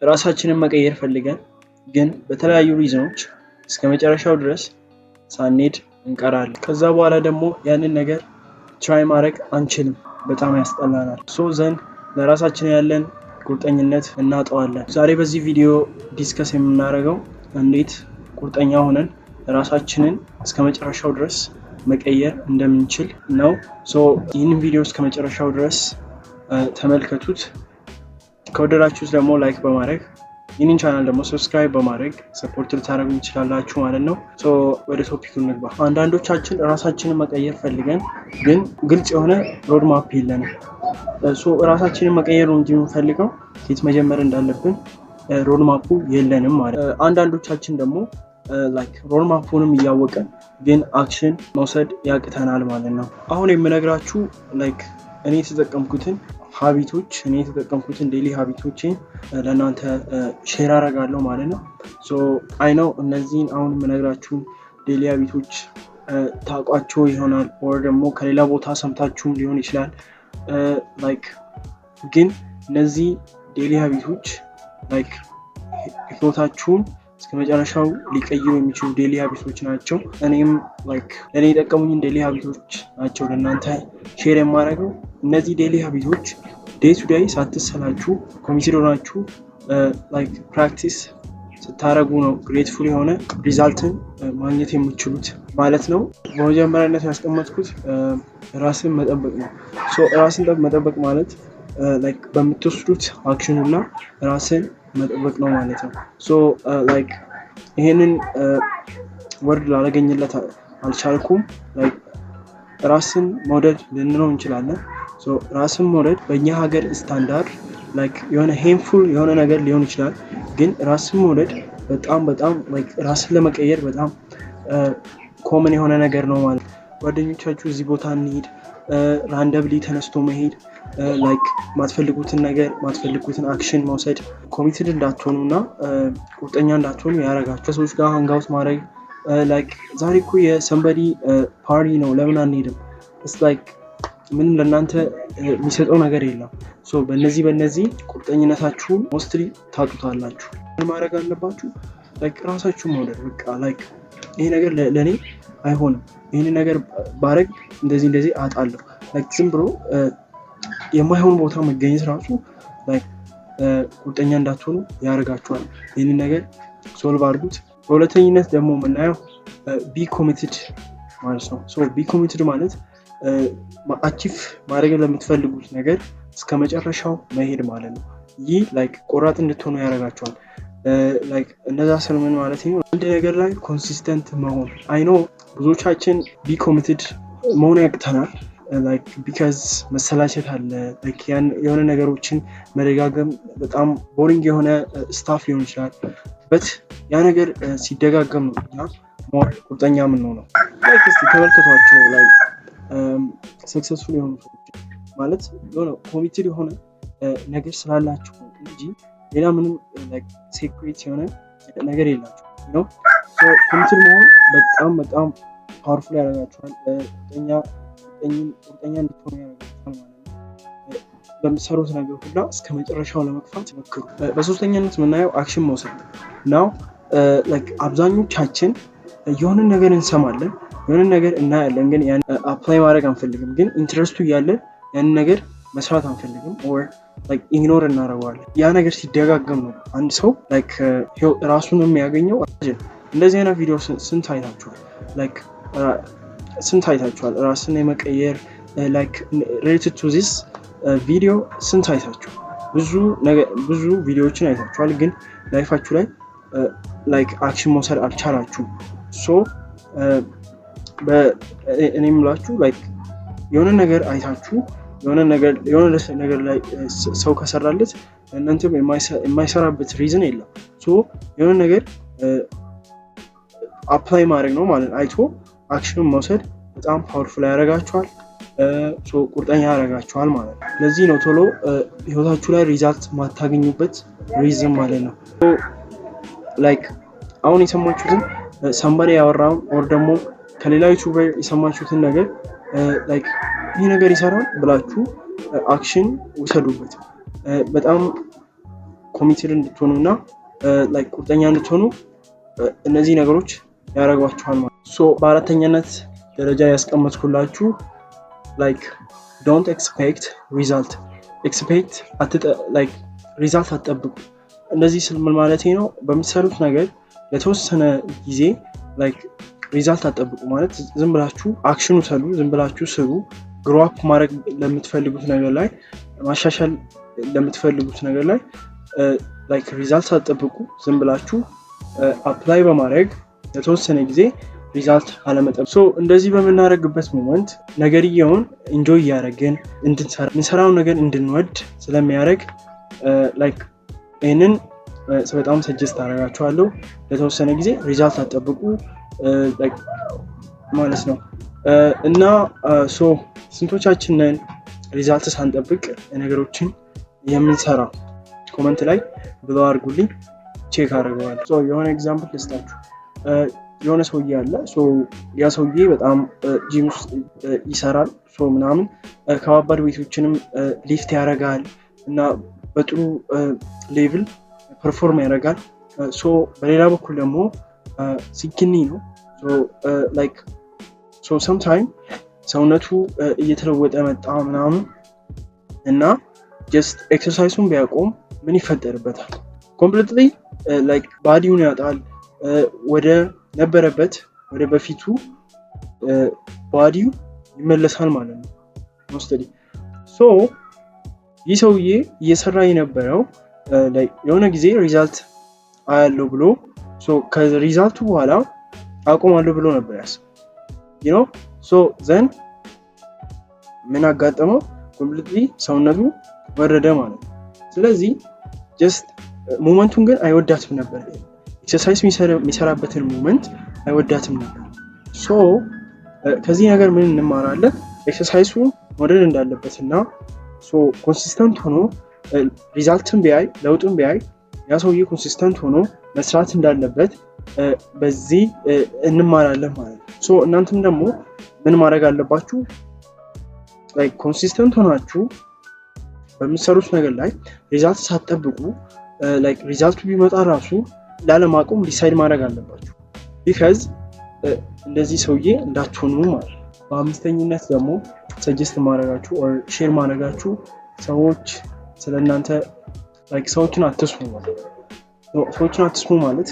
ራሳችንን መቀየር ፈልገን ግን በተለያዩ ሪዝኖች እስከመጨረሻው ድረስ ሳንሄድ እንቀራለን። ከዛ በኋላ ደግሞ ያንን ነገር ትራይ ማድረግ አንችልም፣ በጣም ያስጠላናል። ዘንድ ለራሳችን ያለን ቁርጠኝነት እናጠዋለን። ዛሬ በዚህ ቪዲዮ ዲስከስ የምናደርገው እንዴት ቁርጠኛ ሆነን ራሳችንን እስከመጨረሻው ድረስ መቀየር እንደምንችል ነው። ይህንን ቪዲዮ እስከመጨረሻው ድረስ ተመልከቱት። ከወደዳችሁት ደግሞ ላይክ በማድረግ ይህንን ቻናል ደግሞ ሰብስክራይብ በማድረግ ሰፖርት ልታደርጉ ትችላላችሁ ማለት ነው። ወደ ቶፒኩ እንግባ። አንዳንዶቻችን ራሳችንን መቀየር ፈልገን ግን ግልጽ የሆነ ሮድማፕ የለንም። ራሳችንን መቀየር ነው እንጂ የምንፈልገው የት መጀመር እንዳለብን ሮድማፑ የለንም ማለት። አንዳንዶቻችን ደግሞ ሮድማፑንም እያወቀን ግን አክሽን መውሰድ ያቅተናል ማለት ነው። አሁን የምነግራችሁ እኔ የተጠቀምኩትን ሀቢቶች እኔ የተጠቀምኩትን ዴሊ ሀቢቶችን ለእናንተ ሼር አደርጋለሁ ማለት ነው። አይ ነው እነዚህን አሁን የምነግራችሁን ዴሊ ሀቢቶች ታውቋቸው ይሆናል ወር ደግሞ ከሌላ ቦታ ሰምታችሁም ሊሆን ይችላል። ግን እነዚህ ዴሊ ሀቢቶች ህይወታችሁን እስከ መጨረሻው ሊቀይሩ የሚችሉ ዴሊ ሀቢቶች ናቸው። እኔም ለእኔ የጠቀሙኝን ዴሊ ሀቢቶች ናቸው ለእናንተ ሼር የማደርገው። እነዚህ ዴሊ ሀቢቶች ዴይ ቱ ዴይ ሳትሰላችሁ ኮሚትድ ሆናችሁ ፕራክቲስ ስታደርጉ ነው ግሬትፉል የሆነ ሪዛልትን ማግኘት የምችሉት ማለት ነው። በመጀመሪያነት ያስቀመጥኩት ራስን መጠበቅ ነው። ራስን መጠበቅ ማለት በምትወስዱት አክሽን ሁላ ራስን መጠበቅ ነው ማለት ነው። ይሄንን ወርድ ላላገኝለት አልቻልኩም። ራስን መውደድ ልንለው እንችላለን። ራስን መውደድ በእኛ ሀገር ስታንዳርድ የሆነ ሄንፉል የሆነ ነገር ሊሆን ይችላል። ግን ራስን መውደድ በጣም ራስን ለመቀየር በጣም ኮመን የሆነ ነገር ነው ማለት ነው። ጓደኞቻችሁ እዚህ ቦታ እንሂድ ራንደብሊ ተነስቶ መሄድ ማትፈልጉትን ነገር ማትፈልጉትን አክሽን መውሰድ ኮሚትድ እንዳትሆኑ እና ቁርጠኛ እንዳትሆኑ ያደርጋችሁ። ከሰዎች ጋር ሃንጋውት ማድረግ ዛሬ እኮ የሰንበዲ ፓርቲ ነው ለምን አንሄድም? ምንም ለእናንተ የሚሰጠው ነገር የለም። በእነዚህ ቁርጠኝነታችሁን ሞስትሊ ታጡታላችሁ። ምን ማድረግ አለባችሁ? ራሳችሁን መውደድ። በቃ ይሄ ነገር ለእኔ አይሆንም፣ ይህን ነገር ባረግ እንደዚህ አጣለሁ። ዝም ብሎ የማይሆን ቦታ መገኘት ራሱ ቁርጠኛ እንዳትሆኑ ያደርጋችኋል። ይህንን ነገር ሶልቭ አድርጉት። በሁለተኝነት ደግሞ የምናየው ቢ ኮሚትድ ማለት ነው። ቢ ኮሚትድ ማለት አቺቭ ማድረግ ለምትፈልጉት ነገር እስከ መጨረሻው መሄድ ማለት ነው። ይህ ቆራጥ እንድትሆኑ ያደርጋችኋል። እነዛ ስር ምን ማለት ነው? አንድ ነገር ላይ ኮንሲስተንት መሆን። አይኖ ብዙዎቻችን ቢ ኮሚትድ መሆን ያቅተናል። ቢካዝ መሰላቸት አለ። የሆነ ነገሮችን መደጋገም በጣም ቦሪንግ የሆነ ስታፍ ሊሆን ይችላል። በት ያ ነገር ሲደጋገም ነው እኛ ሞር ቁርጠኛ የምንሆነው። እስቲ ተመልከቷቸው ሰክሰስፉል የሆኑ ሰዎች ማለት የሆነ ኮሚትድ የሆነ ነገር ስላላችሁ እንጂ ሌላ ምንም ሴክሬት የሆነ ነገር የላችሁ ነው። ኮሚትድ መሆን በጣም ፓወርፉል ያደርጋችኋል። ቁርጠኛ እንድትሆኑ ያደርጋችኋል ማለት ነው። በምትሰሩት ነገር ሁላ እስከ መጨረሻው ለመግፋት ሞክሩ። በሶስተኛነት የምናየው አክሽን መውሰድ ነው። አብዛኞቻችን የሆነ ነገር እንሰማለን፣ የሆነ ነገር እናያለን፣ ግን ያን አፕላይ ማድረግ አንፈልግም። ግን ኢንትረስቱ እያለ ያን ነገር መስራት አንፈልግም or ኢግኖር እናደርገዋለን። ያ ነገር ሲደጋገም ነው አንድ ሰው ራሱን የሚያገኘው። እንደዚህ አይነት ቪዲዮ ስንት አይታችኋል? ራስን የመቀየር related to this ቪዲዮ ስንት አይታችኋል? ብዙ ቪዲዮዎችን አይታችኋል፣ ግን ላይፋችሁ ላይ አክሽን መውሰድ አልቻላችሁም። እኔ የምላችሁ የሆነ ነገር አይታችሁ የሆነ ነገር ላይ ሰው ከሰራለት እናንተም የማይሰራበት ሪዝን የለም። የሆነ ነገር አፕላይ ማድረግ ነው ማለት አይቶ አክሽን መውሰድ በጣም ፓወርፉል ያደርጋችኋል። ቁርጠኛ ያደርጋችኋል ማለት ነው። ለዚህ ነው ቶሎ ህይወታችሁ ላይ ሪዛልት ማታገኙበት ሪዝን ማለት ነው። አሁን የሰማችሁትን ሰምባዲ ያወራውን or ደግሞ ከሌላ ዩቲዩበር የሰማችሁትን ነገር ይህ ነገር ይሰራል ብላችሁ አክሽን ውሰዱበት። በጣም ኮሚትድ እንድትሆኑና ላይክ ቁርጠኛ እንድትሆኑ እነዚህ ነገሮች ያደርጓችኋል ማለት ነው። ሶ በአራተኛነት ደረጃ ያስቀመጥኩላችሁ ላይክ ዶንት ኤክስፔክት ሪዛልት ላይክ ሪዛልት አትጠብቁ። እንደዚህ ስል ምን ማለት ነው? በምትሰሩት ነገር ለተወሰነ ጊዜ ላይክ ሪዛልት አትጠብቁ ማለት ዝም ብላችሁ አክሽን ውሰዱ፣ ዝም ብላችሁ ስሩ። ግሮ አፕ ማድረግ ለምትፈልጉት ነገር ላይ ማሻሻል ለምትፈልጉት ነገር ላይ ላይክ ሪዛልት አትጠብቁ። ዝም ብላችሁ አፕላይ በማድረግ ለተወሰነ ጊዜ ሪዛልት አለመጠበቅ። ሶ እንደዚህ በምናደርግበት ሞመንት ነገርየውን ኢንጆይ እያደረግን እንድንሰራ የምንሰራውን ነገር እንድንወድ ስለሚያደርግ ላይክ ይህንን በጣም ሰጀስት አደርጋችኋለሁ። ለተወሰነ ጊዜ ሪዛልት አትጠብቁ ማለት ነው። እና ሶ ስንቶቻችንን ሪዛልት ሳንጠብቅ ነገሮችን የምንሰራ? ኮመንት ላይ ብለው አድርጉልኝ፣ ቼክ አደርገዋለሁ። የሆነ ኤግዛምፕል ልስጣችሁ። የሆነ ሰውዬ አለ። ያ ሰውዬ በጣም ጂም ውስጥ ይሰራል ምናምን ከባባድ ቤቶችንም ሊፍት ያደርጋል እና በጥሩ ሌቭል ፐርፎርም ያደርጋል። በሌላ በኩል ደግሞ ሲኪኒ ነው። ላይክ ሰምታይም ሰውነቱ እየተለወጠ መጣ ምናምን እና ጀስት ኤክሰርሳይሱን ቢያቆም ምን ይፈጠርበታል? ኮምፕሊትሊ ላይክ ባዲውን ያጣል። ወደ ነበረበት ወደ በፊቱ ባዲው ይመለሳል ማለት ነው ሞስትሊ። ይህ ሰውዬ እየሰራ የነበረው የሆነ ጊዜ ሪዛልት አያለው ብሎ ከሪዛልቱ በኋላ አቆማለሁ ብሎ ነበር ያስበው። ዘን ምን አጋጠመው? ኮምፕሊትሊ ሰውነቱ ወረደ ማለት ነው። ስለዚህ ጀስት ሞመንቱን ግን አይወዳትም ነበር። ኤክሰርሳይዝ የሚሰራበትን ሞመንት አይወዳትም ነበር። ከዚህ ነገር ምን እንማራለን? ኤክሰርሳይሱን መውደድ እንዳለበት እና ኮንሲስተንት ሆኖ ሪዛልትን ቢያይ ለውጡን ቢያይ ያ ሰውዬ ኮንሲስተንት ሆኖ መስራት እንዳለበት በዚህ እንማራለን ማለት ነው። እናንተም ደግሞ ምን ማድረግ አለባችሁ? ኮንሲስተንት ሆናችሁ በምትሰሩት ነገር ላይ ሪዛልት ሳትጠብቁ ሪዛልቱ ቢመጣ ራሱ ላለማቆም ዲሳይድ ማድረግ አለባችሁ። ቢካዝ እንደዚህ ሰውዬ እንዳትሆኑ ማለት ነው። በአምስተኝነት ደግሞ ሰጀስት ማድረጋችሁ ኦር ሼር ማድረጋችሁ ሰዎች ስለእናንተ ሰዎችን አትስሙ ማለት ነው። ሰዎችን አትስሙ ማለት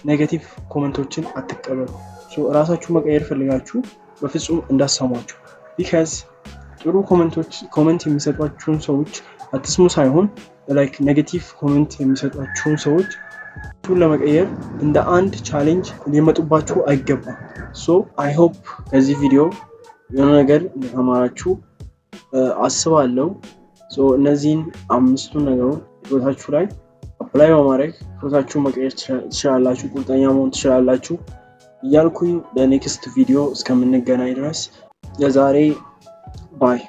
ኔጌቲቭ ኮመንቶችን አትቀበሉ። ራሳችሁ መቀየር ፈልጋችሁ በፍጹም እንዳሰሟቸው። ቢካዝ ጥሩ ኮመንት የሚሰጧችሁን ሰዎች አትስሙ ሳይሆን ኔጌቲቭ ኮመንት የሚሰጧችሁን ሰዎች ለመቀየር እንደ አንድ ቻሌንጅ ሊመጡባችሁ አይገባም። አይ ሆፕ ከዚህ ቪዲዮ የሆነ ነገር እንደተማራችሁ አስባለሁ። እነዚህን አምስቱን ነገሮች ህይወታችሁ ላይ አፕላይ በማድረግ ህይወታችሁን መቀየር ትችላላችሁ፣ ቁርጠኛ መሆን ትችላላችሁ እያልኩኝ ለኔክስት ቪዲዮ እስከምንገናኝ ድረስ ለዛሬ ባይ።